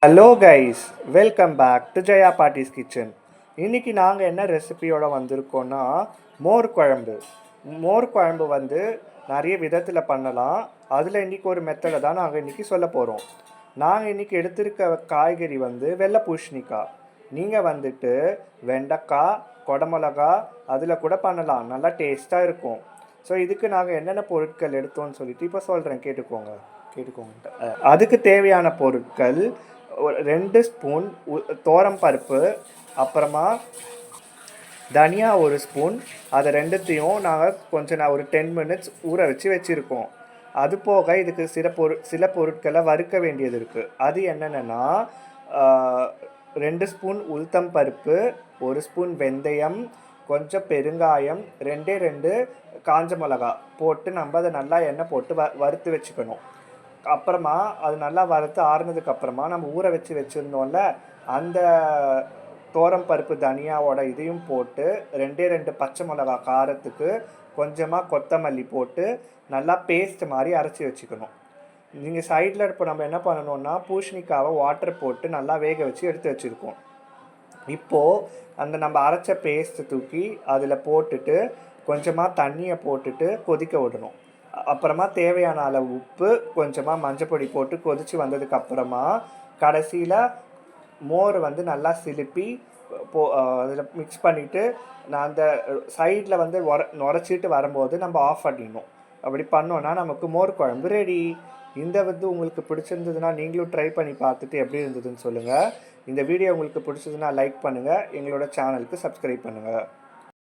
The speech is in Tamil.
Hello guys, welcome back to Jaya பாட்டிஸ் கிச்சன். இன்றைக்கி நாங்கள் என்ன ரெசிபியோடு வந்திருக்கோன்னா மோர் குழம்பு. மோர் குழம்பு வந்து நிறைய விதத்தில் பண்ணலாம். அதில் இன்றைக்கி ஒரு மெத்தடை தான் நாங்கள் இன்றைக்கி சொல்ல போகிறோம். நாங்கள் இன்றைக்கி எடுத்திருக்க காய்கறி வந்து வெள்ளை பூசணிக்காய். நீங்கள் வந்துட்டு வெண்டைக்காய், குடமிளகா அதில் கூட பண்ணலாம், நல்லா டேஸ்ட்டாக இருக்கும். ஸோ இதுக்கு நாங்கள் என்னென்ன பொருட்கள் எடுத்தோம்னு சொல்லிட்டு இப்போ சொல்கிறேன், கேட்டுக்கோங்க. அதுக்கு தேவையான பொருட்கள்: 2 ஸ்பூன் பருப்பு, அப்புறமா தனியா 1 ஸ்பூன். அதை ரெண்டுத்தையும் நாங்கள் கொஞ்சம் ஒரு 10 மினிட்ஸ் ஊற வச்சுருக்கோம். அது போக இதுக்கு சில பொருட்களை வறுக்க வேண்டியது இருக்குது. அது என்னென்னா 2 ஸ்பூன் பருப்பு, 1 ஸ்பூன் வெந்தயம், கொஞ்சம் பெருங்காயம், 2 காஞ்ச மிளகா போட்டு நம்ம அதை நல்லா எண்ணெய் போட்டு வறுத்து வச்சுக்கணும். அப்புறமா அது நல்லா வறுத்து ஆறுனதுக்கப்புறமா நம்ம ஊற வச்சுருந்தோம்ல, அந்த பருப்பு தனியாவோட இதையும் போட்டு 2 பச்சை மிளகா காரத்துக்கு, கொஞ்சமாக கொத்தமல்லி போட்டு நல்லா பேஸ்ட் மாதிரி அரைச்சி வச்சுக்கணும். நீங்கள் சைடில் இப்போ நம்ம என்ன பண்ணணுன்னா பூசணிக்காவை வாட்டர் போட்டு நல்லா வேக வச்சு எடுத்து வச்சுருக்கோம். இப்போது அந்த நம்ம அரைச்ச பேஸ்ட்டு தூக்கி அதில் போட்டுட்டு கொஞ்சமாக தண்ணியை போட்டுட்டு கொதிக்க விடணும். அப்புறமா தேவையான அளவு உப்பு, கொஞ்சமாக மஞ்சப்பொடி போட்டு கொதித்து வந்ததுக்கப்புறமா கடைசியில் மோர் வந்து நல்லா சிலுப்பி அதில் மிக்ஸ் பண்ணிவிட்டு நான் அந்த சைடில் வந்து நுரைச்சிட்டு வரும்போது நம்ம ஆஃப் பண்ணிடணும். அப்படி பண்ணோன்னா நமக்கு மோர் குழம்பு ரெடி. இந்த வந்து உங்களுக்கு பிடிச்சிருந்ததுன்னா நீங்களும் ட்ரை பண்ணி பார்த்துட்டு எப்படி இருந்ததுன்னு சொல்லுங்கள். இந்த வீடியோ உங்களுக்கு பிடிச்சதுன்னா லைக் பண்ணுங்கள், எங்களோட சேனலுக்கு சப்ஸ்கிரைப் பண்ணுங்கள்.